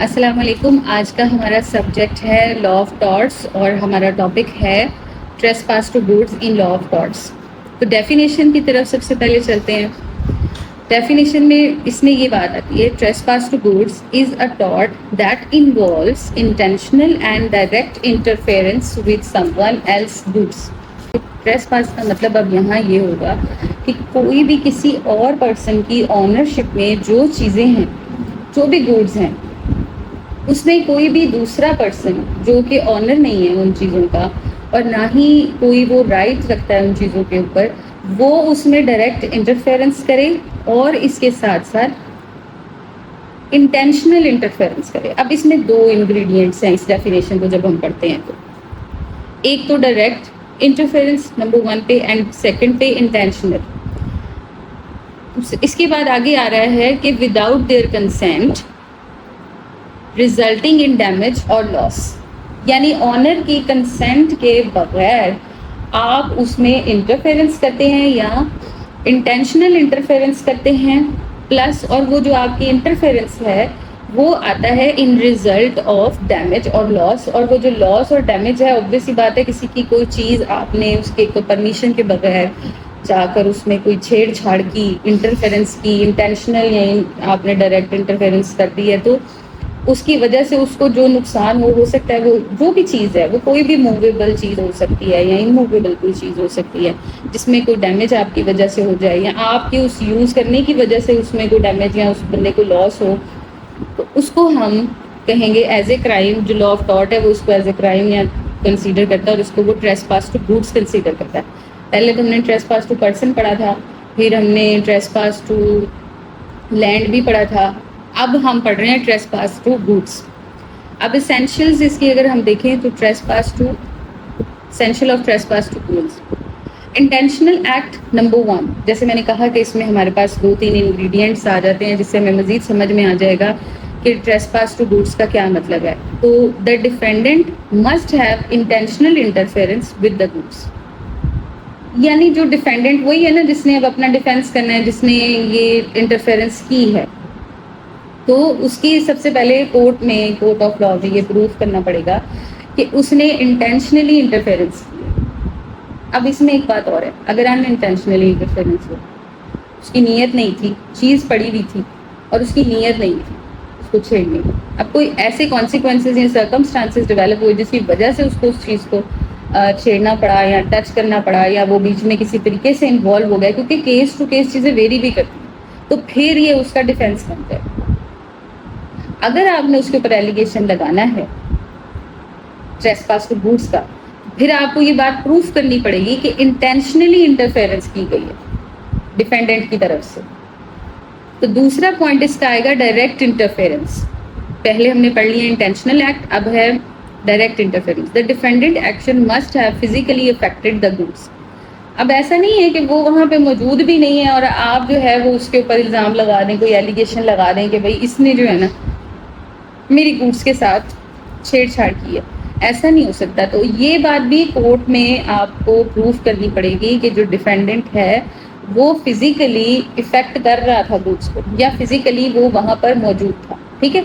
السلام علیکم. آج کا ہمارا سبجیکٹ ہے لا آف ٹارٹس اور ہمارا ٹاپک ہے trespass to goods in law of torts. تو ڈیفینیشن کی طرف سب سے پہلے چلتے ہیں. ڈیفینیشن میں اس میں یہ بات آتی ہے: trespass to goods is a tort that involves intentional and direct interference with someone else goods. Trespass کا مطلب اب یہاں یہ ہوگا کہ کوئی بھی کسی اور پرسن کی آنرشپ میں جو چیزیں ہیں، جو بھی گڈس ہیں، اس میں کوئی بھی دوسرا پرسن جو کہ آنر نہیں ہے ان چیزوں کا، اور نہ ہی کوئی وہ رائٹ رکھتا ہے ان چیزوں کے اوپر، وہ اس میں ڈائریکٹ انٹرفیئرنس کرے اور اس کے ساتھ ساتھ انٹینشنل انٹرفیئرنس کرے. اب اس میں دو انگریڈینٹس ہیں اس ڈیفینیشن کو جب ہم پڑھتے ہیں تو ایک تو ڈائریکٹ انٹرفیئرنس نمبر 1 پہ، اینڈ سیکنڈ پہ انٹینشنل. اس کے بعد آگے آ رہا ہے کہ without their consent resulting in damage اور لاس. یعنی آنر کی کنسینٹ کے بغیر آپ اس میں انٹرفیئرنس کرتے ہیں یا انٹینشنل انٹرفیئرنس کرتے ہیں، پلس اور وہ جو آپ کی انٹرفیئرنس ہے وہ آتا ہے ان ریزلٹ آف ڈیمیج اور لاس. اور وہ جو لاس اور ڈیمیج ہے، obvious سی بات ہے، کسی کی کوئی چیز آپ نے اس کے کوئی پرمیشن کے بغیر جا کر اس میں کوئی چھیڑ چھاڑ کی، انٹرفیئرنس کی، انٹینشنل یا آپ نے ڈائریکٹ انٹرفیئرنس کر دی ہے، تو اس کی وجہ سے اس کو جو نقصان ہو سکتا ہے، وہ جو بھی چیز ہے، وہ کوئی بھی موویبل چیز ہو سکتی ہے یا اموویبل کوئی چیز ہو سکتی ہے، جس میں کوئی ڈیمیج آپ کی وجہ سے ہو جائے یا آپ کے اس یوز کرنے کی وجہ سے اس میں کوئی ڈیمیج یا اس بندے کو لاس ہو، تو اس کو ہم کہیں گے ایز اے کرائم. جو لا آف ٹارٹ ہے وہ اس کو ایز اے کرائم یا کنسیڈر کرتا ہے اور اس کو وہ trespass to goods consider کرتا ہے. پہلے تو ہم نے ٹریس پاس ٹو پرسن پڑھا تھا، پھر ہم نے ٹریس پاس ٹو لینڈ بھی پڑھا تھا، اب ہم پڑھ رہے ہیں ٹریس پاس ٹو گڈس. اب اسینشیلز اس کی اگر ہم دیکھیں تو trespass to essential of trespass to goods. Intentional act number 1، جیسے میں نے کہا کہ اس میں ہمارے پاس 2-3 انگریڈینٹس آ جاتے ہیں جس سے ہمیں مزید سمجھ میں آ جائے گا کہ ٹریس پاس ٹو گڈس کا کیا مطلب ہے. تو دا defendant must have intentional interference with the goods. یعنی جو ڈیفینڈنٹ وہی ہے نا جس نے اب اپنا ڈیفینس کرنا ہے، جس نے یہ انٹرفیئرنس کی ہے، تو اس کی سب سے پہلے کورٹ آف لا میں یہ پروف کرنا پڑے گا کہ اس نے انٹینشنلی انٹرفیئرنس کی ہے. اب اس میں ایک بات اور ہے، اگر ان انٹینشنلی انٹرفیئرنس ہو، اس کی نیت نہیں تھی، چیز پڑی ہوئی تھی اور اس کی نیت نہیں تھی اس کو چھیڑنے کی، اب کوئی ایسے کانسیکوینسز یا سرکمسٹانسز ڈیولپ ہوئے جس کی وجہ سے اس کو اس چیز کو چھیڑنا پڑا یا ٹچ کرنا پڑا یا وہ بیچ میں کسی طریقے سے انوالو ہو گیا، کیونکہ کیس ٹو کیس چیزیں ویری بھی کرتی ہیں، تو پھر یہ اس کا ڈیفینس بنتا ہے. اگر آپ نے اس کے اوپر ایلیگیشن لگانا ہے ٹریس پاس ٹو گڈس کا، پھر آپ کو یہ بات پروف کرنی پڑے گی کہ انٹینشنلی انٹرفیئرنس کی گئی ہے ڈیفینڈنٹ کی طرف سے. تو دوسرا پوائنٹ اس کا آئے گا ڈائریکٹ انٹرفیئرنس. پہلے ہم نے پڑھ لیا انٹینشنل ایکٹ، اب ہے direct interference. The defendant action must have physically affected the goods. اب ایسا نہیں ہے کہ وہ وہاں پہ موجود بھی نہیں ہے اور آپ جو ہے وہ اس کے اوپر الزام لگا دیں، کوئی ایلیگیشن لگا دیں کہ بھائی اس نے جو ہے نا میری گڈس کے ساتھ چھیڑ چھاڑ کی ہے. ایسا نہیں ہو سکتا. تو یہ بات بھی کورٹ میں آپ کو پروف کرنی پڑے گی کہ جو ڈیفینڈنٹ ہے وہ فزیکلی افیکٹ کر رہا تھا گڈس کو یا فزیکلی وہ وہاں پر موجود تھا. ٹھیک ہے.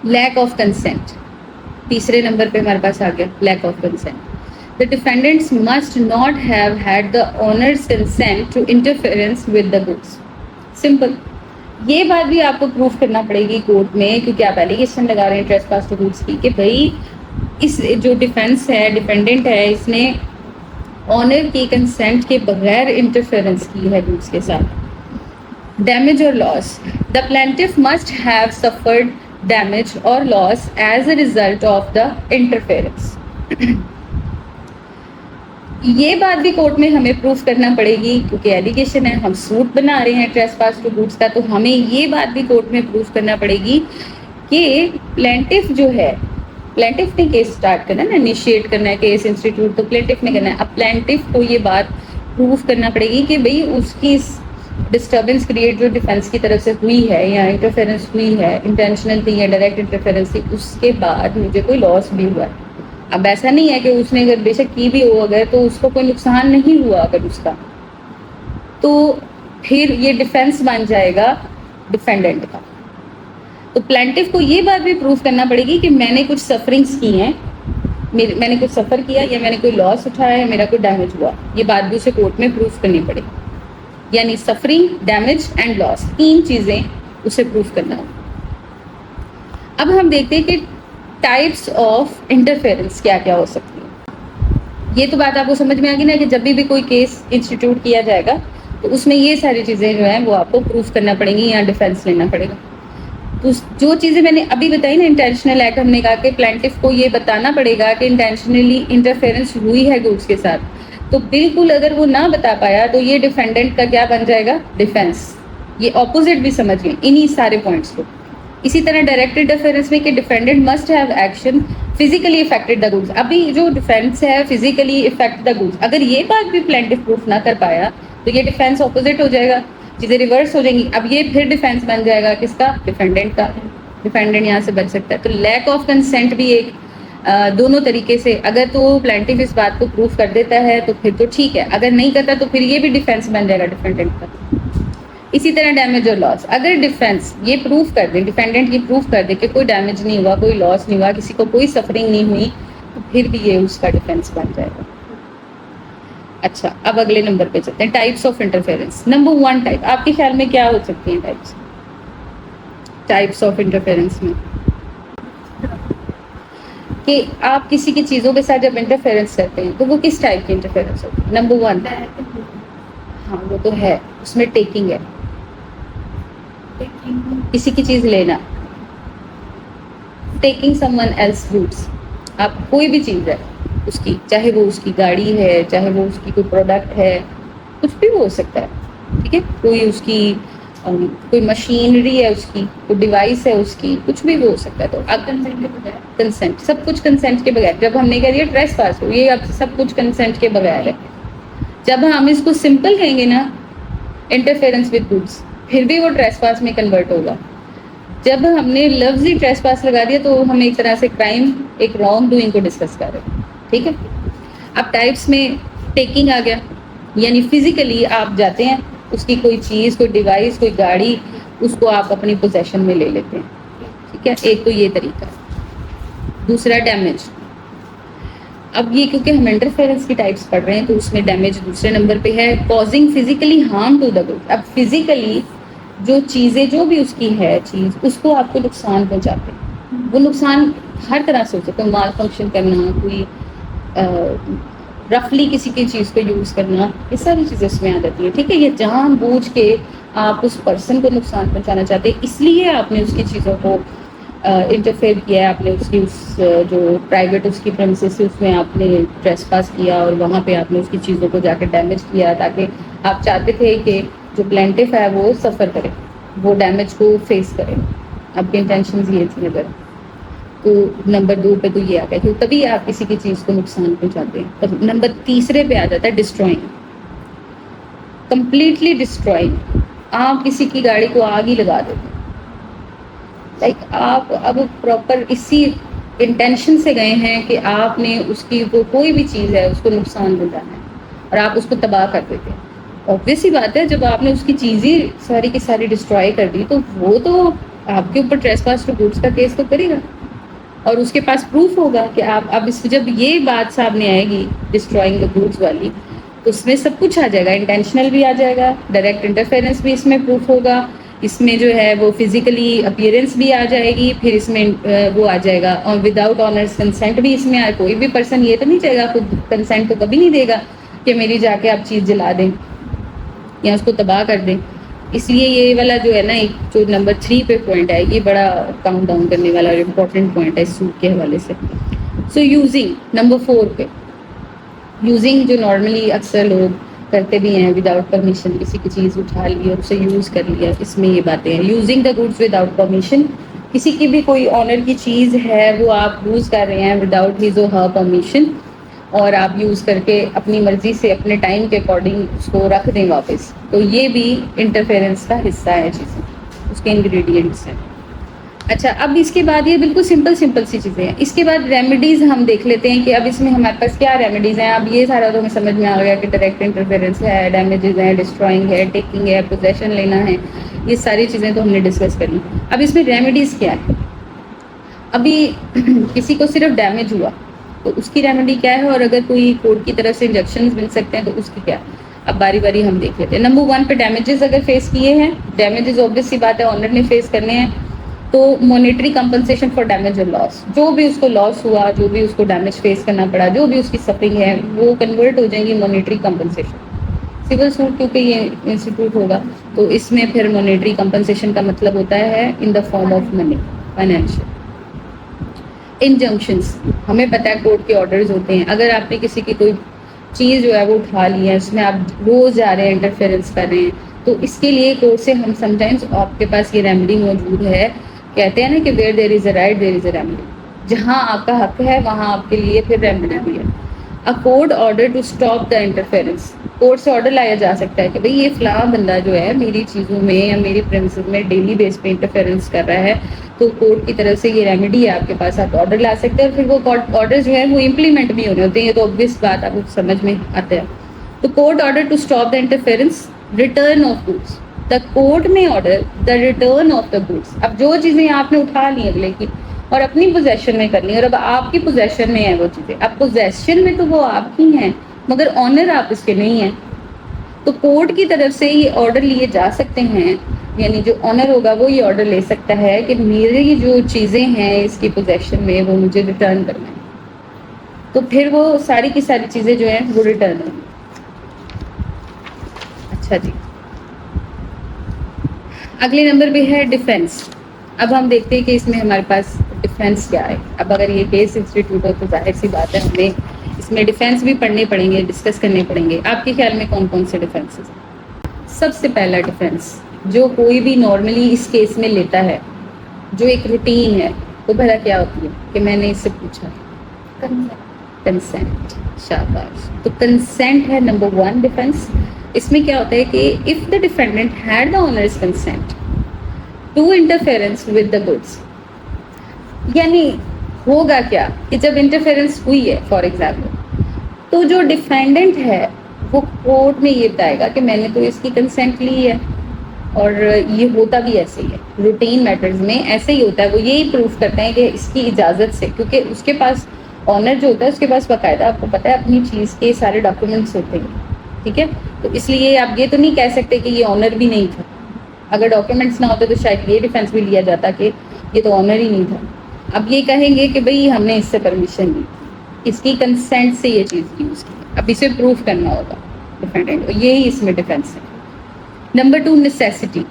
لیک آف کنسینٹ تیسرے نمبر پہ ہمارے پاس آ گیا، lack of consent. The defendants must not have had the owner's consent to interference with the goods. Simple. یہ بات بھی آپ کو پروف کرنا پڑے گی کورٹ میں، کیونکہ آپ ایلیگیشن لگا رہے ہیں ٹریس پاس ٹو گڈس کی، کہ بھائی اس جو ڈیفینس ہے، ڈیفینڈنٹ ہے، اس نے آنر کی کنسینٹ کے بغیر انٹرفیئرنس کی ہے گڈس کے ساتھ. ڈیمیج اور loss. The plaintiff must have suffered damage اور loss as a result of the interference. یہ بات بھی کورٹ میں ہمیں پروف کرنا پڑے گی کیونکہ ایلیگیشن ہے، ہم سوٹ بنا رہے ہیں ٹریس پاس ٹو گڈس کا، تو ہمیں یہ بات بھی کورٹ میں پروف کرنا پڑے گی کہ پلینٹف جو ہے، پلینٹف نے کیس سٹارٹ کرنا ہے نا، انیشیٹ کرنا ہے کیس انسٹیٹیوٹ، تو پلینٹف نے کرنا ہے. اب پلینٹف کو یہ بات پروف کرنا پڑے گی کہ بھئی اس کی ڈسٹربنس کریٹ جو ڈیفینس کی طرف سے ہوئی ہے یا انٹرفیئرنس ہوئی ہے، انٹینشنل تھی یا ڈائریکٹ انٹرفیئرنس تھی، اس کے بعد مجھے کوئی لاس بھی ہوا ہے. اب ایسا نہیں ہے کہ اس نے اگر بے شک کی بھی ہو اگر تو اس کو کوئی نقصان نہیں ہوا اگر اس کا، تو پھر یہ ڈیفینس بن جائے گا ڈیفینڈنٹ کا. تو پلینٹف کو یہ بات بھی پروف کرنا پڑے گی کہ میں نے کچھ سفرنگس کی ہیں، میں نے کچھ سفر کیا، یا میں نے کوئی لاس اٹھایا ہے، میرا کوئی ڈیمیج ہوا. یہ بات بھی اسے کورٹ میں پروف کرنی پڑے گی. یعنی سفرنگ، ڈیمیج اینڈ لاس، 3 چیزیں اسے پروف کرنا ہو. اب ہم دیکھتے ہیں کہ ٹائپس آف انٹرفیئرنس کیا کیا ہو سکتی ہیں. یہ تو بات آپ کو سمجھ میں آ گئی نا کہ جب بھی کوئی کیس انسٹیٹیوٹ کیا جائے گا تو اس میں یہ ساری چیزیں جو ہیں وہ آپ کو پروف کرنا پڑیں گی یا ڈیفینس لینا پڑے گا. تو جو چیزیں میں نے ابھی بتائی نا، انٹینشنل ایکٹ، ہم نے کہا کہ پلینٹف کو یہ بتانا پڑے گا کہ انٹینشنلی انٹرفیئرنس ہوئی ہے گڈس کے ساتھ. تو بالکل اگر وہ نہ بتا پایا تو یہ ڈیفینڈنٹ کا کیا بن جائے گا؟ ڈیفینس. یہ اپوزٹ بھی سمجھ گئے انہی سارے پوائنٹس کو. اسی طرح ڈائریکٹ انٹرفیئرنس میں کہ defendant must have action physically affected the goods. ابھی جو ڈیفینس ہے فزیکلی افیکٹ دا گڈس، اگر یہ بات بھی پلینٹف پروف نہ کر پایا تو یہ ڈیفینس اپوزٹ ہو جائے گا، چیزیں ریورس ہو جائیں گی. اب یہ پھر ڈیفینس بن جائے گا کس کا؟ ڈیفینڈنٹ کا. ڈیفینڈنٹ یہاں سے بچ سکتا ہے. تو لیک آف کنسینٹ بھی ایک دونوں طریقے سے، اگر تو پلینٹف اس بات کو پروف کر دیتا ہے تو پھر تو ٹھیک ہے، اگر نہیں کرتا تو پھر یہ بھی ڈیفینس بن جائے گا ڈیفینڈنٹ کا. اسی طرح ڈیمیج اور لاس، اگر ڈیفینس یہ پروف کر دے، ڈیفینڈنٹ یہ پروف کر دے کہ کوئی ڈیمیج نہیں ہوا، کوئی لاس نہیں ہوا، کسی کو کوئی سفرنگ نہیں ہوئی، تو پھر بھی یہ اس کا ڈیفینس بن جائے گا. اچھا، اب اگلے نمبر پہ چلتے ہیں، types of interference. Number 1 type, آپ کے خیال میں کیا ہو سکتی ہیں ٹائپس آف انٹرفیئرنس میں؟ کہ آپ کسی کی چیزوں کے ساتھ جب انٹرفیئرنس کرتے ہیں تو وہ کس ٹائپ کی انٹرفیئرنس ہوتی ہے؟ نمبر 1، ہاں وہ تو ہے، اس میں ٹیکنگ ہے، کسی کی چیز لینا، taking someone else goods. آپ کوئی بھی چیز ہے اس کی، چاہے وہ اس کی گاڑی ہے، چاہے وہ اس کی کوئی پروڈکٹ ہے، کچھ بھی ہو سکتا ہے، ٹھیک ہے، کوئی اس کی کوئی مشینری ہے، اس کی کوئی ڈیوائس ہے، اس کی کچھ بھی ہو سکتا ہے. تو اب کنسنٹ، سب کچھ کنسنٹ کے بغیر، جب ہم نے کہہ دیا ٹریس پاس ہو، یہ اب سب کچھ کنسنٹ کے بغیر ہے. جب ہم اس کو سمپل کہیں گے نا، انٹرفیئرنس ود گڈس، پھر بھی وہ ٹریس پاس میں کنورٹ ہوگا. جب ہم نے لفظی ٹریس پاس لگا دیا تو ہم ایک طرح سے کرائم، ایک رانگ ڈوئنگ کو ڈسکس کر رہے ہیں، ٹھیک ہے. اب ٹائپس میں ٹیکنگ آ گیا، یعنی فزیکلی آپ جاتے ہیں، اس کی کوئی چیز، کوئی ڈیوائس، کوئی گاڑی، اس کو آپ اپنی پوزیشن میں لے لیتے ہیں، ٹھیک ہے. ایک تو یہ طریقہ. دوسرا ڈیمیج. اب یہ کیونکہ ہم انٹرفیئرنس کی ٹائپس پڑھ رہے ہیں تو اس میں ڈیمیج دوسرے نمبر پہ ہے، causing physically harm to the good. اب فزیکلی جو چیزیں، جو بھی اس کی ہے چیز، اس کو آپ کو نقصان پہنچاتے ہیں. وہ نقصان ہر طرح سے ہو سکتا ہے، مال فنکشن کرنا، کوئی رفلی کسی کی چیز کو یوز کرنا، یہ ساری چیزیں اس میں آ جاتی ہیں، ٹھیک ہے. یہ جان بوجھ کے آپ اس پرسن کو نقصان پہنچانا چاہتے ہیں، اس لیے آپ نے اس کی چیزوں کو انٹرفیئر کیا ہے، آپ نے اس کی جو پرائیویٹ اس کی پریمیسز اس میں آپ نے ٹریس پاس کیا، اور وہاں پہ آپ نے اس کی چیزوں کو جا کے ڈیمیج کیا، تاکہ آپ چاہتے تھے کہ جو پلینٹف ہے وہ سفر کرے، وہ ڈیمیج کو فیس کرے. آپ کی انٹینشنز یہ تھی. اگر تو نمبر 2 پہ تو یہ آ گیا کہ تبھی آپ کسی کی چیز کو نقصان پہنچاتے ہیں. اب نمبر 3 پہ آ جاتا ہے ڈسٹرائنگ، کمپلیٹلی ڈسٹرائنگ. آپ کسی کی گاڑی کو آگ ہی لگا دیتے ہیں، لائک آپ اب پراپر اسی انٹینشن سے گئے ہیں کہ آپ نے اس کی کوئی بھی چیز ہے اس کو نقصان پہنچانا ہے اور آپ اس کو تباہ کر دیتے ہیں. obvious ہی بات ہے، جب آپ نے اس کی چیزیں ساری کی ساری ڈسٹروائے کر دی تو وہ تو آپ کے اوپر ٹریس پاس ٹو گڈس کا کیس تو کرے گا، اور اس کے پاس پروف ہوگا کہ آپ اب اس جب یہ بات سامنے آئے گی ڈسٹرائنگ دا گڈس والی، تو اس میں سب کچھ آ جائے گا، انٹینشنل بھی آ جائے گا، ڈائریکٹ انٹرفیئرنس بھی اس میں پروف ہوگا، اس میں جو ہے وہ فزیکلی اپیئرنس بھی آ جائے گی، پھر اس میں وہ آ جائے گا اور وداؤٹ آنرس کنسینٹ بھی اس میں آئے. کوئی بھی پرسن یہ تو نہیں چاہے گا، خود کنسینٹ تو کبھی نہیں دے گا کہ میری جا کے آپ چیز جلا دیں یا اس کو تباہ کر دیں. اس لیے یہ والا جو ہے نا، ایک جو نمبر 3 پہ پوائنٹ ہے، یہ بڑا کاؤنٹ ڈاؤن کرنے والا اور امپورٹنٹ پوائنٹ ہے اس سوٹ کے حوالے سے. سو یوزنگ، نمبر 4 پہ یوزنگ، جو نارملی اکثر لوگ کرتے بھی ہیں، وداؤٹ پرمیشن کسی کی چیز اٹھا لی اور اسے یوز کر لیا، اس میں یہ باتیں ہیں. Using the goods without permission, کسی کی بھی کوئی آنر کی چیز ہے وہ آپ یوز کر رہے ہیں without his or Hare permission, اور آپ یوز کر کے اپنی مرضی سے اپنے ٹائم کے اکارڈنگ اس کو رکھ دیں واپس، تو یہ بھی انٹرفیئرنس کا حصہ ہے، چیزیں اس کے انگریڈینٹس ہیں. اچھا، اب اس کے بعد یہ بالکل سمپل سی چیزیں ہیں. اس کے بعد ریمیڈیز ہم دیکھ لیتے ہیں کہ اب اس میں ہمارے پاس کیا ریمیڈیز ہیں. اب یہ سارا تو ہمیں سمجھ میں آ گیا کہ ڈائریکٹ انٹرفیئرنس ہے، ڈیمیجز ہیں، ڈسٹرائنگ ہے، ٹیکنگ ہے، پوزیشن لینا ہے. یہ ساری چیزیں تو ہم نے ڈسکس کر لی. اب اس میں ریمیڈیز کیا ہے؟ ابھی کسی کو صرف ڈیمیج ہوا تو اس کی ریمیڈی کیا ہے, اور اگر کوئی کورٹ کی طرف سے انجیکشنز مل سکتے ہیں تو اس کی کیا ہے؟ اب باری باری ہم دیکھ لیتے ہیں. نمبر 1 پہ ڈیمیجز اگر فیس کیے ہیں, ڈیمیجز اوبویس سی بات ہے آنر نے فیس کرنے ہیں, تو مانیٹری کمپنسیشن فار ڈیمیج اور لاس, جو بھی اس کو لاس ہوا, جو بھی اس کو ڈیمیج فیس کرنا پڑا, جو بھی اس کی سفرنگ ہے, وہ کنورٹ ہو جائیں گی مانیٹری کمپنسیشن. سول سوٹ کیونکہ یہ انسٹیٹیوٹ ہوگا تو اس میں پھر مانیٹری کمپنسیشن کا مطلب ہوتا ہے in the form of money, financial. Injunctions, ہمیں پتہ ہے کورٹ کے آرڈرز ہوتے ہیں. اگر آپ نے کسی کی کوئی چیز جو ہے وہ اٹھا لی ہے, اس میں آپ روز جا رہے ہیں, انٹرفیئرنس کر رہے ہیں, تو اس کے لیے کورٹ سے ہم سمٹائمز آپ کے پاس یہ ریمیڈی موجود ہے. کہتے ہیں نا کہ where there is a right there is a remedy, جہاں آپ کا حق ہے وہاں آپ کے لیے پھر ریمیڈی بھی ہے. A court order to stop the interference, court سے آرڈر لایا جا سکتا ہے کہ بھئی یہ فلاں بندہ جو ہے میری چیزوں میں یا میری پریمیسز میں ڈیلی بیس پہ انٹرفیئرنس کر رہا ہے, تو کورٹ کی طرف سے یہ ریمیڈی ہے آپ کے پاس, آپ آرڈر لا سکتے ہیں, اور پھر وہ آرڈر جو ہے وہ امپلیمنٹ بھی ہونے ہوتے ہیں. یہ تو obvious بات آپ کو سمجھ میں آتا ہے. تو court order to stop the interference, return of goods, the court may order the return of the goods. اب جو چیزیں آپ نے اٹھا لی اگلے کی اور اپنی پوزیشن میں کرنی, اور اب آپ کی پوزیشن میں ہے وہ چیزیں, اب پوزیشن میں تو وہ آپ کی ہیں مگر آنر آپ اس کے نہیں ہیں, تو کورٹ کی طرف سے یہ آرڈر لیے جا سکتے ہیں. یعنی جو آنر ہوگا وہ یہ آرڈر لے سکتا ہے کہ میری جو چیزیں ہیں اس کی پوزیشن میں وہ مجھے ریٹرن کرنا ہے, تو پھر وہ ساری کی ساری چیزیں جو ہیں وہ ریٹرن ہوں. اچھا جی, اگلے نمبر پہ ہے ڈیفینس. اب ہم دیکھتے ہیں کہ اس میں ہمارے پاس ڈیفینس کیا ہے. اب اگر یہ کیس انسٹیٹیوٹ ہو تو ظاہر سی بات ہے ہمیں اس میں ڈیفینس بھی پڑھنے پڑیں گے, ڈسکس کرنے پڑیں گے. آپ کے خیال میں کون کون سے ڈیفینسز ہیں؟ سب سے پہلا ڈیفینس جو کوئی بھی نارملی اس کیس میں لیتا ہے, جو ایک روٹین ہے, تو بھلا کیا ہوتی ہے کہ میں نے اس سے پوچھا کنسینٹ. شاباش, تو کنسینٹ ہے نمبر 1 ڈیفینس. اس میں کیا ہوتا ہے کہ if the defendant had the owner's consent to interference with the goods, یعنی ہوگا کیا کہ جب انٹرفیئرنس ہوئی ہے فار ایگزامپل, تو جو ڈیفینڈنٹ ہے وہ کورٹ میں یہ بتائے گا کہ میں نے تو اس کی کنسینٹ لی ہے, اور یہ ہوتا بھی ایسے ہی ہے روٹین میٹرز میں, ایسے ہی ہوتا ہے. وہ یہی پروف کرتے ہیں کہ اس کی اجازت سے, کیونکہ اس کے پاس آنر جو ہوتا ہے اس کے پاس باقاعدہ آپ کو پتہ ہے اپنی چیز کے سارے ڈاکیومنٹس ہوتے ہیں, ٹھیک ہے. تو اس لیے آپ یہ تو نہیں کہہ سکتے کہ یہ آنر بھی نہیں تھا. اگر ڈاکیومنٹس نہ ہوتے تو شاید یہ ڈیفینس بھی لیا جاتا کہ یہ تو آنر ہی نہیں تھا. اب یہ کہیں گے کہ بھئی ہم نے اس سے پرمیشن لی, اس کی کنسینٹ سے یہ چیز یوز کی, اب اسے پروف کرنا ہوگا ڈیفینڈنٹ, یہی اس میں ڈیفینس ہے. نمبر 2 نیسیسٹی,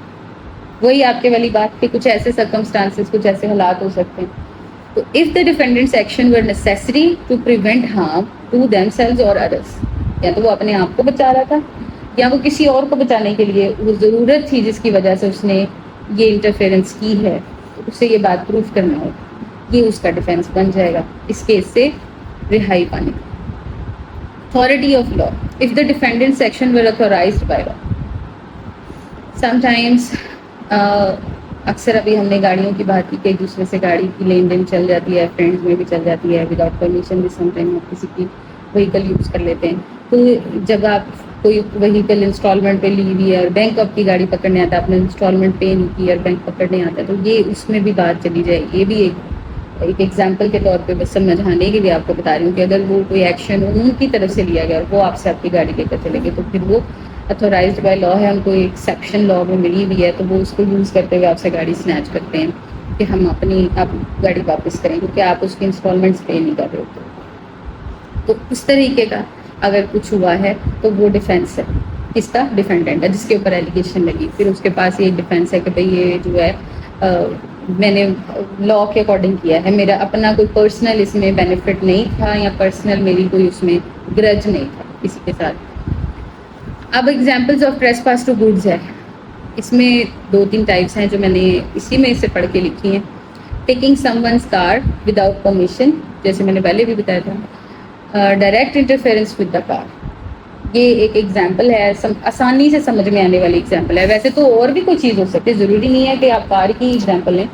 وہی آپ کے والی بات کہ کچھ ایسے سرکمسٹانسز, کچھ ایسے حالات ہو سکتے ہیں. تو if the defendant's action were necessary to prevent harm to themselves اور ادرس, یا تو وہ اپنے آپ کو بچا رہا تھا یا وہ کسی اور کو بچانے کے لیے وہ ضرورت تھی جس کی وجہ سے اس نے یہ انٹرفیئرنس کی ہے, تو اسے یہ بات پروف کرنا ہوگا, یہ اس کا ڈیفینس بن جائے گا اس کیس سے رہائی پانے. Authority of law, if the defendant's action were authorised by law. Some times اکثر ابھی ہم نے گاڑیوں کی بات کی کہ ایک دوسرے سے گاڑی کی لین دین چل جاتی ہے, فرینڈز میں بھی چل جاتی ہے, وداؤٹ پرمیشن بھی سم ٹائم آپ کسی کی وہیکل یوز کر لیتے ہیں. تو جب آپ کوئی وہیکل انسٹالمنٹ پہ لی ہوئی ہے اور بینک آپ کی گاڑی پکڑنے آتا ہے, آپ نے انسٹالمنٹ پے نہیں کی اور بینک پکڑنے آتا ہے, تو یہ اس میں بھی بات چلی جائے. یہ بھی ایک ایگزامپل کے طور پہ بس سمجھانے کے لیے آپ کو بتا رہی ہوں کہ اگر وہ کوئی ایکشن ان کی طرف سے لیا گیا اور وہ آپ سے آپ کی گاڑی لے کر چلے گئے, تو پھر وہ اتھورائزڈ بائی لا ہے, ہم کو ایکسیپشن لا میں ملی ہوئی ہے, تو وہ اس کو یوز کرتے ہوئے آپ سے گاڑی سنیچ کرتے ہیں کہ ہم اپنی آپ گاڑی واپس کریں کیونکہ آپ اس کی انسٹالمنٹس پے نہیں کر رہے ہوتے. تو اس طریقے کا اگر کچھ ہوا ہے تو وہ ڈیفینس ہے, اس کا ڈیفینڈنٹ ہے جس کے اوپر ایلیگیشن لگی, پھر اس کے پاس یہ ڈیفینس ہے کہ بھئی یہ جو ہے میں نے لا کے اکارڈنگ کیا ہے, میرا اپنا کوئی پرسنل اس میں بینیفٹ نہیں تھا یا پرسنل میری کوئی اس میں گرج نہیں تھا کسی کے ساتھ. اب ایگزامپلز آف ٹریسپاس ٹو گڈز ہے, اس میں 2-3 ٹائپس ہیں جو میں نے اسی میں سے پڑھ کے لکھی ہیں. ٹیکنگ سم ونز کار وداؤٹ پرمیشن, جیسے میں نے پہلے بھی بتایا تھا. Direct interference with the car, یہ ایک ایگزامپل ہے, آسانی سے سمجھ میں آنے والی ایگزامپل ہے. ویسے تو اور بھی کوئی چیز ہو سکتی ہے, ضروری نہیں ہے کہ آپ کار کی ایگزامپل لیں,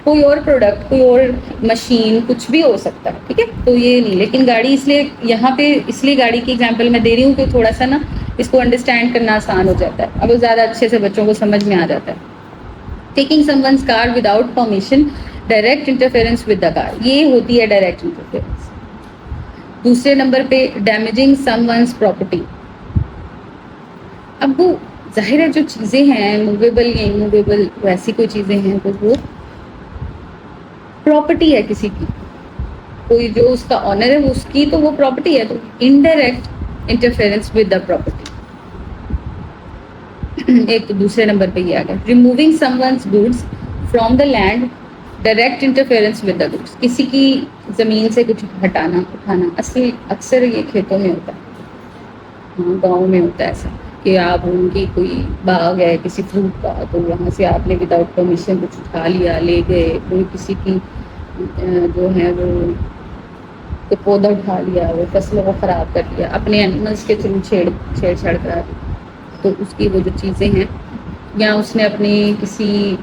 کوئی اور پروڈکٹ, کوئی اور مشین, کچھ بھی ہو سکتا ہے, ٹھیک ہے. تو یہ نہیں, لیکن گاڑی اس لیے یہاں پہ اس لیے گاڑی کی ایگزامپل میں دے رہی ہوں کہ تھوڑا سا نا اس کو انڈرسٹینڈ کرنا آسان ہو جاتا ہے, اب وہ زیادہ اچھے سے بچوں کو سمجھ میں آ جاتا ہے. Taking someone's car without permission, direct interference with the car, یہ ہوتی ہے ڈائریکٹ انٹرفیئرنس. دوسرے نمبر پہ ڈیمیجنگ سم ونس پراپرٹی. اب وہ ظاہر ہے جو چیزیں ہیں موویبل یا اموویبل ویسی کوئی چیزیں ہیں تو وہ پراپرٹی ہے کسی کی، کوئی جو اس کا آنر ہے وہ اس کی تو وہ پراپرٹی ہے، تو indirect interference with the property. ایک تو دوسرے نمبر پہ یہ آ گیا. Removing someone's goods from the land, direct interference with the goods. کسی کی زمین سے کچھ ہٹانا اٹھانا، اکثر یہ کھیتوں میں ہوتا ہے، ہاں گاؤں میں ہوتا ہے ایسا کہ آپ ان کی کوئی باغ ہے کسی فروٹ کا، تو وہاں سے آپ نے وداؤٹ پرمیشن کچھ اٹھا لیا، لے گئے. کوئی کسی کی جو ہے وہ پودا اٹھا لیا، وہ فصلوں کو خراب کر لیا، اپنے اینیملس کے تھرو چھیڑ چھاڑ کرا دی، تو اس کی وہ جو چیزیں ہیں، یا اس نے اپنی کسی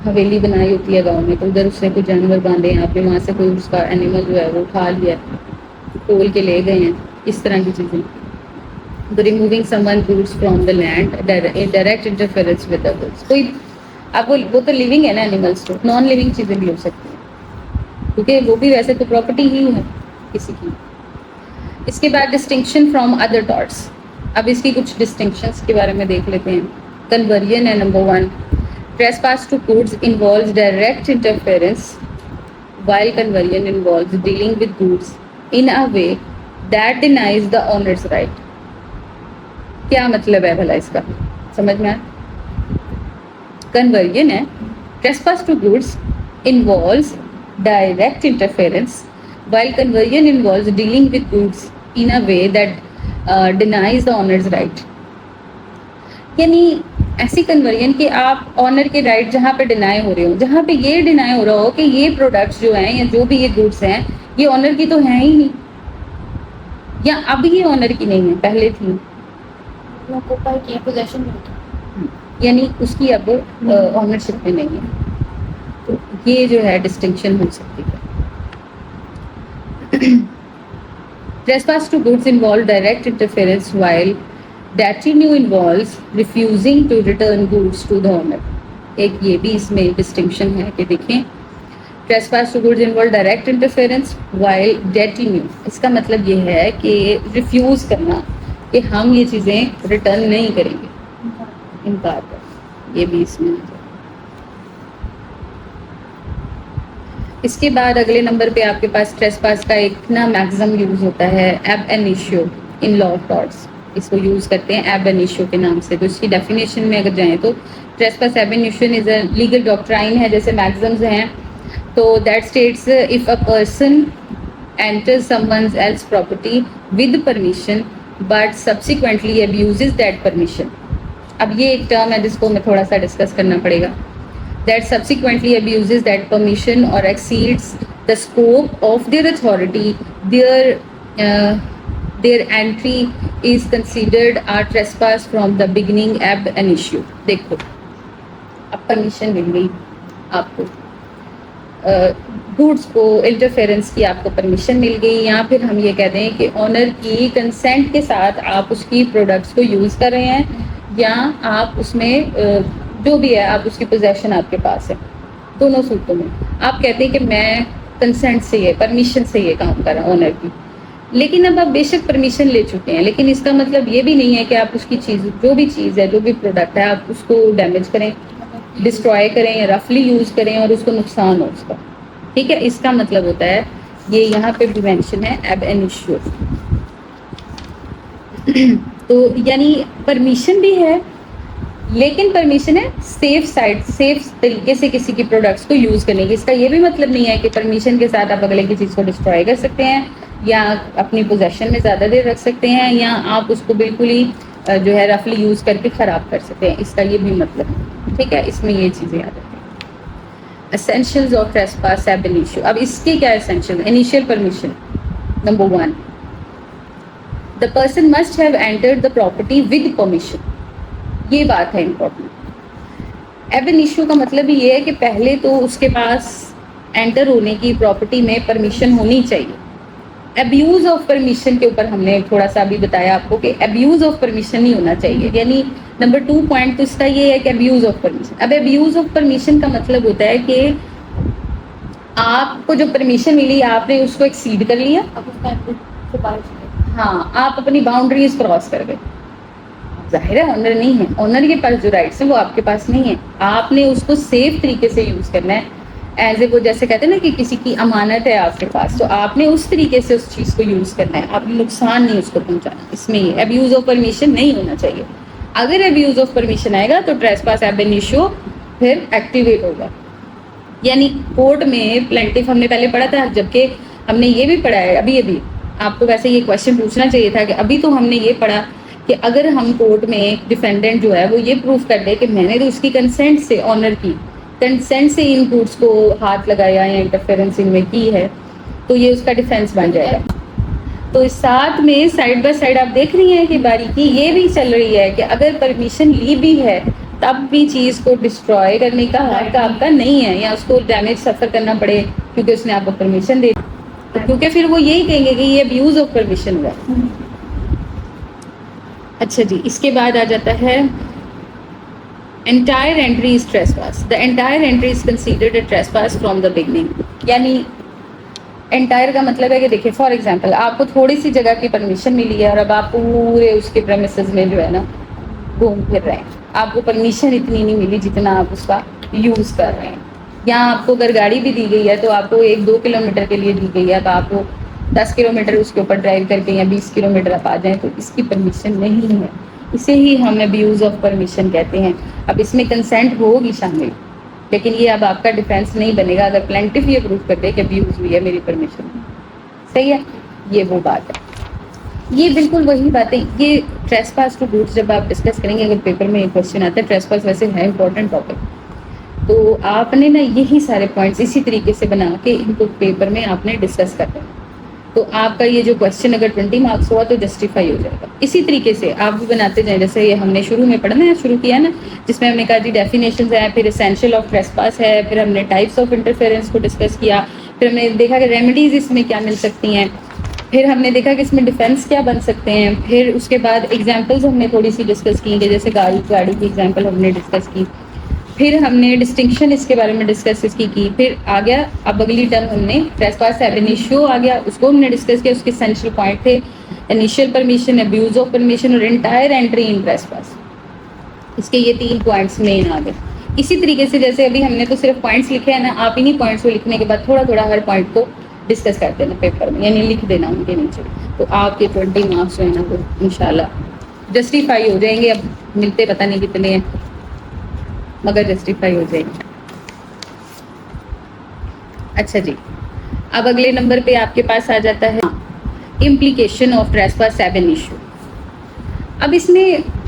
حویلی بنائی ہوتی ہے گاؤں میں، تو ادھر اس نے کوئی جانور باندھے ہیں، آپ نے وہاں سے کوئی اس کا اینیمل جو ہے وہ اٹھا لیا، تول کے لے گئے ہیں، اس طرح کی چیزیں. Removing someone goods from the land, direct interference with the goods. کوئی آپ وہ تو لیونگ ہے نا اینیملس، تو نان لیونگ چیزیں بھی ہو سکتی ہیں کیونکہ وہ بھی ویسے تو پراپرٹی ہی ہے کسی کی. اس کے بعد ڈسٹنکشن فرام ادر ٹارٹس. اب اس کی کچھ ڈسٹنکشنس کے بارے میں دیکھ لیتے ہیں. کنورژن ہے number 1. Trespass to goods involves direct interference while conversion involves dealing with goods in a way that denies the owner's right. کیا مطلب ہے بھلا اس کا، سمجھ میں آیا؟ کنورژن ہے trespass to goods involves direct interference while conversion involves dealing with goods in a way that denies the owner's right. یعنی ایسی کنورژن کہ آپ آنر کے رائٹ جہاں پہ ڈینائی ہو رہے ہو، جہاں پہ یہ ڈینائی ہو رہا ہو کہ یہ پروڈکٹس جو ہیں یا جو بھی یہ گڈس ہیں یہ آنر کی تو ہیں ہی نہیں، یا اب یہ آنر کی نہیں ہے، پہلے تھی، یعنی اس کی اب آنرشپ میں نہیں ہے. تو یہ جو ہے ڈسٹنکشن ہو سکتی ہے. Trespass to goods involve direct interference while detinue involves refusing to return goods to the owner. ایک یہ بھی اس میں ڈسٹنکشن ہے کہ دیکھیں trespass to goods involve direct interference while detinue، اس کا مطلب یہ ہے کہ ریفیوز کرنا کہ ہم یہ چیزیں ریٹرن نہیں کریں گے، انکار کر، یہ بھی اس میں. اس کے بعد اگلے نمبر پہ آپ کے پاس ٹریسپاس کا ایک نا میگزم یوز ہوتا ہے ایب انیشیو ان لا آف ٹارٹس. اس کو یوز کرتے ہیں ایب انیشیو کے نام سے. تو اس کی ڈیفینیشن میں اگر جائیں تو ٹریسپاس ایب انیشیو از اے لیگل ڈاکٹرائن ہے جیسے میگزمز ہیں. تو that status of a person enters someone else's property with permission but subsequently abuses that permission. اب یہ ایک ٹرم ہے جس کو میں تھوڑا سا ڈسکس کرنا پڑے گا. That subsequently abuses that permission or exceeds the scope of their authority, their entry is considered a trespass from the beginning ab initio. دیکھو اب پرمیشن مل گئی آپ کو، گوڈس کو انٹرفیئرنس کی آپ کو پرمیشن مل گئی، یا پھر ہم یہ کہتے ہیں کہ آنر کی کنسینٹ کے ساتھ آپ اس کی پروڈکٹس کو یوز کر رہے ہیں، یا آپ اس میں جو بھی ہے آپ اس کی پوزیشن آپ کے پاس ہے. دونوں صورتوں میں آپ کہتے ہیں کہ میں کنسینٹ سے یہ پرمیشن سے یہ کام کر رہا ہوں آنر کی، لیکن اب آپ بے شک پرمیشن لے چکے ہیں، لیکن اس کا مطلب یہ بھی نہیں ہے کہ آپ اس کی چیز جو بھی چیز ہے جو بھی پروڈکٹ ہے آپ اس کو ڈیمیج کریں، ڈسٹروائے کریں یا رفلی یوز کریں اور اس کو نقصان ہو اس کا. ٹھیک ہے، اس کا مطلب ہوتا ہے یہ یہاں پہ بھی مینشن ہے ایب انیشیو. تو یعنی پرمیشن بھی ہے لیکن پرمیشن ہے سیف سائڈ، سیف طریقے سے کسی کی پروڈکٹس کو یوز کرنے کی. اس کا یہ بھی مطلب نہیں ہے کہ پرمیشن کے ساتھ آپ اگلے کی چیز کو ڈسٹروائے کر سکتے ہیں یا اپنی پوزیشن میں زیادہ دیر رکھ سکتے ہیں یا آپ اس کو بالکل ہی جو ہے رفلی یوز کر کے خراب کر سکتے ہیں. اس کا یہ بھی مطلب ہے. ٹھیک ہے، اس میں یہ چیزیں یاد رکھیں. Essentials of trespass ab initio. اب اس کے کیا essential؟ Initial permission. Number 1. The person must have entered the property with permission. یہ بات ہے امپورٹنٹ. ab initio کا مطلب یہ ہے کہ پہلے تو اس کے پاس انٹر ہونے کی پراپرٹی میں پرمیشن ہونی چاہیے. ابیوز آف پرمیشن کے اوپر ہم نے تھوڑا سا ابھی بتایا آپ کو کہ ابیوز آف پرمیشن نہیں ہونا چاہیے. یعنی نمبر 2 پوائنٹ تو اس کا یہ ہے کہ ابیوز آف پرمیشن. اب ابیوز آف پرمیشن کا مطلب ہوتا ہے کہ آپ کو جو پرمیشن ملی آپ نے اس کو ایکسیڈ کر لیا. ہاں, آپ اپنی باؤنڈریز کراس کر گئے. ظاہر ہے آنر نہیں ہے, آنر کے پاس جو رائٹس ہیں وہ آپ کے پاس نہیں ہیں. آپ نے اس کو سیف طریقے سے یوز کرنا ہے. ایز اے وہ جیسے کہتے ہیں نا کہ کسی کی امانت ہے آپ کے پاس, تو آپ نے اس طریقے سے اس چیز کو یوز کرنا ہے. آپ نے نقصان نہیں اس کو پہنچانا. اس میں یہ ابیوز آف پرمیشن نہیں ہونا چاہیے. اگر ابیوز آف پرمیشن آئے گا تو ٹریسپاس ایب انیشیو پھر ایکٹیویٹ ہوگا. یعنی کورٹ میں پلینٹف ہم نے پہلے پڑھا تھا, جبکہ ہم نے یہ بھی پڑھا ہے ابھی آپ کو ویسے یہ کوشچن پوچھنا چاہیے تھا کہ ابھی تو ہم نے یہ پڑھا کہ اگر ہم کورٹ میں ڈیفینڈنٹ جو ہے وہ یہ پروف کر دے کہ میں نے تو اس کی کنسنٹ سے, آنر کی کنسنٹ سے ان گوڈس کو ہاتھ لگایا یا انٹرفیئرنس ان میں کی ہے, تو یہ اس کا ڈیفینس بن جائے گا. تو اس ساتھ میں سائڈ بائی سائڈ آپ دیکھ رہی ہیں کہ باریکی یہ بھی چل رہی ہے کہ اگر پرمیشن لی بھی ہے تب بھی چیز کو ڈسٹروائے کرنے کا حق آپ کا نہیں ہے, یا اس کو ڈیمیج سفر کرنا پڑے کیونکہ اس نے آپ کو پرمیشن دے دی, کیونکہ پھر وہ یہی کہیں گے کہ یہ ابیوز آف پرمیشن ہوا. اچھا جی, اس کے بعد آ جاتا ہے entire entry is trespass. The entire entry is considered a trespass from the beginning. یعنی انٹائر کا مطلب ہے کہ دیکھیں فار ایگزامپل آپ کو تھوڑی سی جگہ کی پرمیشن ملی ہے اور اب آپ پورے اس کے پریمیسز میں جو ہے نا گھوم پھر رہے ہیں. آپ کو پرمیشن اتنی نہیں ملی جتنا آپ اس کا یوز کر رہے ہیں. یا آپ کو اگر گاڑی بھی دی گئی ہے تو آپ کو 1-2 کلومیٹر کے لیے دی گئی ہے, تو آپ کو 10 کلومیٹر اس کے اوپر ڈرائیو کر کے یا 20 کلومیٹر آپ آ جائیں, تو اس کی پرمیشن نہیں ہے. اسے ہی ہم ابیوز آف پرمیشن کہتے ہیں. اب اس میں کنسینٹ ہوگی شامل, لیکن یہ اب آپ کا ڈیفینس نہیں بنے گا اگر پلینٹف یہ پروف کر دے کہ ابیوز ہوئی ہے میری پرمیشن. صحیح ہے, یہ وہ بات ہے. یہ بالکل وہی باتیں, یہ ٹریسپاس ٹو گوڈس جب آپ ڈسکس کریں گے, اگر پیپر میں یہ کوشچن آتا ہے, ٹریسپاس ویسے ہے امپورٹنٹ ٹاپک, تو آپ نے نا یہی سارے پوائنٹس اسی طریقے سے بنا کے ان کو پیپر میں آپ نے ڈسکس کرنا ہے. تو آپ کا یہ جو کوشچن اگر 20 مارکس ہوا تو جسٹیفائی ہو جائے گا. اسی طریقے سے آپ بھی بناتے جائیں, جیسے یہ ہم نے شروع میں پڑھنا ہے, شروع کیا نا, جس میں ہم نے کہا جی ڈیفینیشنز ہیں, پھر اسینشیل آف ٹریسپاس ہے, پھر ہم نے ٹائپس آف انٹرفیئرنس کو ڈسکس کیا, پھر ہم نے دیکھا کہ ریمیڈیز اس میں کیا مل سکتی ہیں, پھر ہم نے دیکھا کہ اس میں ڈیفینس کیا بن سکتے ہیں, پھر اس کے بعد ایگزامپلز ہم نے تھوڑی سی ڈسکس کی کہ جیسے گاڑی کی ایگزامپل ہم نے ڈسکس کی, پھر ہم نے ڈسٹنکشن اس کے بارے میں ڈسکس کی, پھر آ گیا اب اگلی ٹرم ہم نے ٹریسپاس ایب انیشیو آ گیا, اس کو ہم نے ڈسکس کیا. اس کے اسینشیل پوائنٹ تھے initial permission, abuse of permission اور انٹائر انٹری ان ٹریسپاس. اس کے یہ 3 پوائنٹس مین آ گئے. اسی طریقے سے جیسے ابھی ہم نے تو صرف پوائنٹس لکھے ہیں نا, آپ انہیں پوائنٹس کو لکھنے کے بعد تھوڑا تھوڑا ہر پوائنٹ کو ڈسکس کر دینا پیپر میں, یعنی لکھ دینا ان کے نیچے, تو آپ کے 20 مارکس جو ہے نا وہ انشاءاللہ جسٹیفائی ہو جائیں گے. اب ملتے پتہ نہیں کتنے ہیں مگر جسٹیفائی ہو جائیں گے. اچھا جی, اب اگلے نمبر پہ آپ کے پاس آ جاتا ہے امپلیکیشن آف ٹریسپاس ایب انیشیو. اب اس میں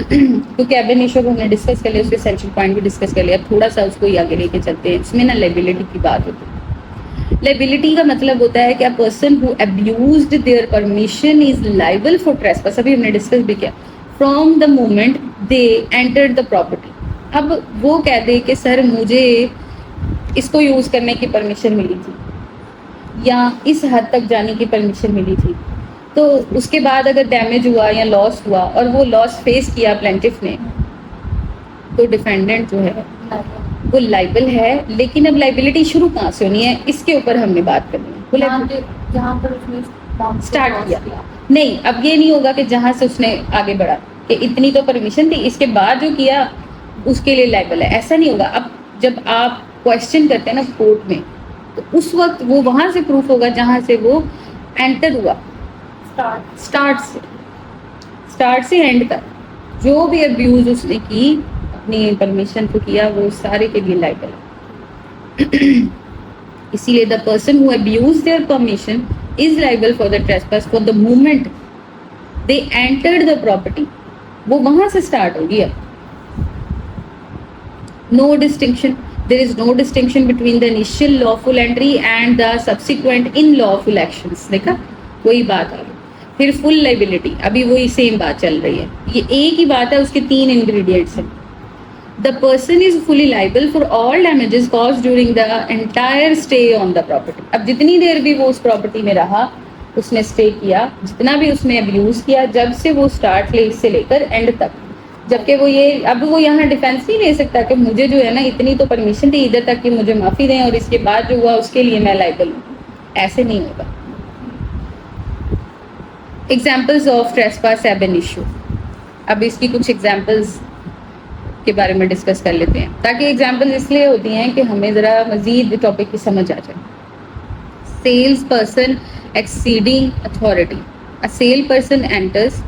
کیونکہ ایب انیشیو کو ہم نے ڈسکس کر لیا, اس کے اسینشیل پوائنٹ بھی ڈسکس کر لیا, اب تھوڑا سا اس کو ہی آگے لے کے چلتے ہیں. اس میں نا لائبلٹی کی بات ہوتی ہے. لائبلٹی کا مطلب ہوتا ہے کہ a person who abused their permission is liable for trespass. ابھی ہم نے ڈسکس بھی کیا, from the moment they entered the property. اب وہ کہہ دے کہ سر مجھے اس کو یوز کرنے کی پرمیشن ملی تھی یا اس حد تک جانے کی پرمیشن ملی تھی, تو اس کے بعد اگر ڈیمیج ہوا یا لاس ہوا اور وہ لاس فیس کیا پلینٹف نے, تو ڈیفینڈنٹ جو ہے وہ لائبل ہے. لیکن اب لائبلٹی شروع کہاں سے ہونی ہے, اس کے اوپر ہم نے بات کرنی ہے. جہاں پر اس نے اسٹارٹ کیا نہیں, اب یہ نہیں ہوگا کہ جہاں سے اس نے آگے بڑھا کہ اتنی تو پرمیشن تھی, اس کے بعد جو کیا اس کے لیے لائبل ہے, ایسا نہیں ہوگا. اب جب آپ کوشچن کرتے ہیں نا کورٹ میں, تو اس وقت وہ وہاں سے پروف ہوگا جہاں سے وہ انٹر ہوا, اسٹارٹ سے اینڈ تک جو بھی ابیوز اس نے کی اپنی پرمیشن کو کیا, وہ سارے کے لیے لائبل ہے. اسی لیے the person who abused their permission is liable for the trespass for the moment they entered the property. وہ وہاں سے اسٹارٹ ہوگی. اب no distinction, there is no distinction between the initial lawful entry and the subsequent unlawful actions. دیکھا وہی بات آ گئی. پھر فل لائبلٹی, ابھی وہی سیم بات چل رہی ہے. یہ ایک ہی بات ہے, اس کے 3 انگریڈینٹس ہیں. The person is fully liable for all damages caused during the entire stay on the property. اب جتنی دیر بھی وہ اس پراپرٹی میں رہا, اس نے اسٹے کیا, جتنا بھی اس نے ابیوز کیا, جب سے وہ اسٹارٹ سے لے کر اینڈ تک, جبکہ وہ یہ اب وہ یہاں ڈیفینس نہیں لے سکتا کہ مجھے جو ہے نا اتنی تو پرمیشن تھی ادھر تک کہ مجھے معافی دیں اور اس کے بعد جو ہوا اس کے لیے میں لائبل ہوں. ایسے نہیں ہوگا. Examples of ٹریسپاس ab an issue. اب اس کی کچھ ایگزامپلز کے بارے میں ڈسکس کر لیتے ہیں, تاکہ ایگزامپل اس لیے ہوتی ہیں کہ ہمیں ذرا مزید ٹاپک کی سمجھ آ جائے. Salesperson exceeding authority. A salesperson enters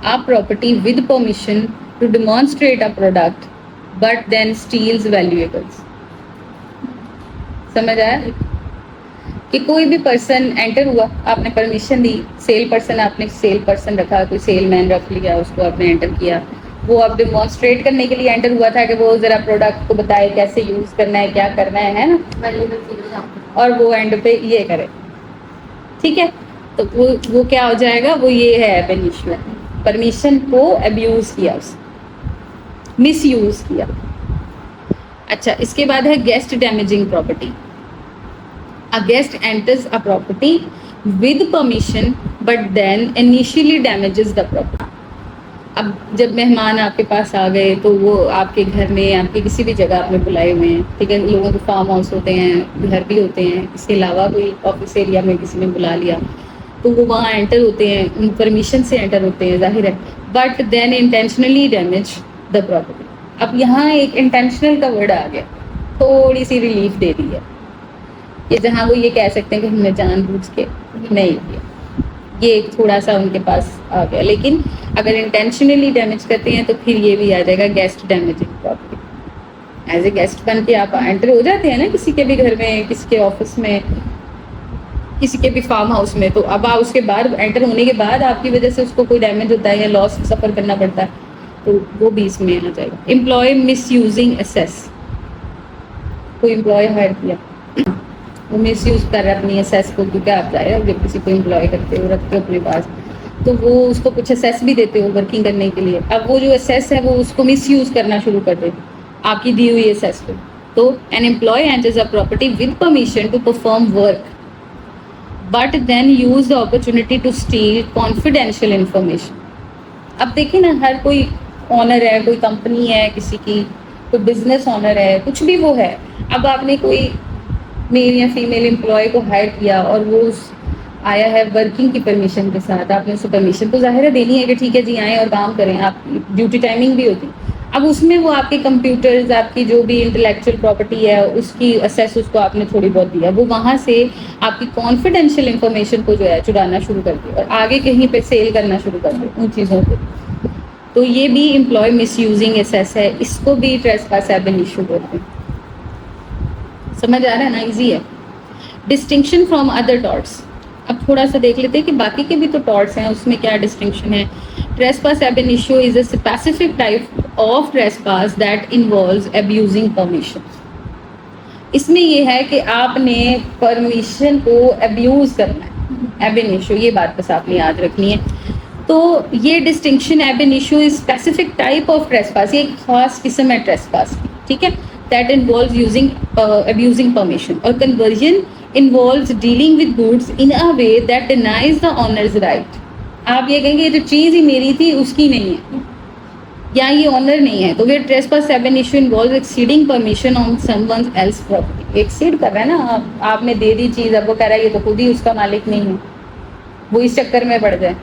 a property with permission to demonstrate a product but then steals valuables. سمجھ آیا کہ کوئی بھی پرسن انٹر ہوا, آپ نے پرمیشن دی, سیل پرسن, آپ نے سیل پرسن رکھا, کوئی سیل مین رکھ لیا, اس کو آپ نے انٹر کیا, وہ اب ڈیمانسٹریٹ کرنے کے لیے انٹر ہوا تھا کہ وہ ذرا پروڈکٹ کو بتائے کیسے یوز کرنا ہے, کیا کرنا ہے نا, اور وہ اینڈ پہ یہ کرے. ٹھیک ہے, تو وہ کیا ہو جائے گا, وہ یہ ہے ایب این ایشو, پرمیشن کو ابیوز کیا, اس مس یوز کیا. اچھا, اس کے بعد ہے guest damaging property. A guest enters a property with permission but then initially damages the property. اب جب مہمان آپ کے پاس آ گئے تو وہ آپ کے گھر میں, آپ کے کسی بھی جگہ آپ نے بلائے ہوئے ہیں, ٹھیک ہے, لوگوں کے فارم ہاؤس ہوتے ہیں, گھر بھی ہوتے ہیں, اس کے علاوہ کوئی آفس ایریا میں کسی نے بلا لیا تو وہ وہاں انٹر ہوتے ہیں, ان پرمیشن سے انٹر ہوتے ہیں, ظاہر ہے, but then intentionally damage the property. اب یہاں ایک انٹینشنل کا ورڈ آ گیا, تھوڑی سی ریلیف دے دی ہے کہ جہاں وہ یہ کہہ سکتے ہیں کہ ہم نے جان بوجھ کے نہیں کیا, یہ ایک تھوڑا سا ان کے پاس آ گیا. لیکن اگر انٹینشنلی ڈیمیج کرتے ہیں تو پھر یہ بھی آ جائے گا guest damaging property. As a guest بن کے آپ انٹر ہو جاتے ہیں نا کسی کے بھی گھر میں, کسی کے آفس میں, کسی کے بھی فارم ہاؤس میں, تو اب اس کے بعد انٹر ہونے کے بعد آپ کی وجہ سے اس کو کوئی ڈیمیج ہوتا ہے یا لاس سفر کرنا پڑتا ہے تو وہ بھی اس میں آ جائے گا. امپلائی مس یوزنگ ایسیس. کوئی امپلائی ہائر کیا, وہ مس یوز کر رہا ہے اپنی ایسیس کو, کیونکہ آپ ظاہر جب کسی کو امپلائی کرتے ہو, رکھتے ہو اپنے پاس, تو وہ اس کو کچھ ایسیس بھی دیتے ہو ورکنگ کرنے کے لیے. اب وہ جو ایسیس ہے وہ اس کو مس یوز کرنا شروع کر دے آپ کی دی ہوئی ایسیس کو. تو an employee enters a property with permission to perform work but then use the opportunity to steal confidential information. اب دیکھیں نا, ہر کوئی آنر ہے, کوئی کمپنی ہے کسی کی, کوئی بزنس آنر ہے, کچھ بھی وہ ہے. اب آپ نے کوئی میل یا فیمیل امپلائی کو ہائر کیا اور وہ آیا ہے ورکنگ کی پرمیشن کے ساتھ, آپ نے اس کو پرمیشن تو ظاہر ہے دینی ہے کہ ٹھیک ہے جی آئیں اور کام کریں, آپ ڈیوٹی ٹائمنگ بھی ہوتی. اب اس میں وہ آپ کے کمپیوٹرز, آپ کی جو بھی انٹلیکچوئل پراپرٹی ہے اس کی اسیس اس کو آپ نے تھوڑی بہت دیا, وہ وہاں سے آپ کی کانفیڈینشیل انفارمیشن کو جو ہے چرانا شروع کر دیا اور آگے کہیں پہ سیل کرنا شروع کر دیا ان چیزوں کو. تو یہ بھی امپلائی مس یوزنگ ایسیس ہے, اس کو بھی ٹریسپاس ایب این ایشو بولتے ہیں. سمجھ آ رہا ہے نا, ایزی ہے. Distinction from other torts. اب تھوڑا سا دیکھ لیتے ہیں کہ باقی کے بھی تو ٹارٹس ہیں, اس میں کیا ڈسٹنکشن ہے. Trespass ab initio is a specific type of trespass that involves abusing permission. اس میں یہ ہے کہ آپ نے پرمیشن کو ابیوز کرنا ہے, ایب این ایشو, یہ بات بس آپ نے یاد رکھنی ہے. تو یہ distinction ab initio is specific type of trespass, یہ ایک خاص قسم ہے ٹریسپاس کی, ٹھیک ہے. That involves abusing permission, or conversion involves dealing with goods in a way that denies the owner's right. آپ یہ کہیں گے یہ جو چیز ہی میری تھی اس کی نہیں ہے یا یہ آنر نہیں ہے, تو یہ trespass ab initio involves exceeding permission on someone else's property. Exceed کر رہا ہے نا, آپ نے دے دی چیز, اب وہ کہہ رہا ہے یہ تو خود ہی اس کا مالک نہیں ہے, وہ اس چکر میں پڑ جائے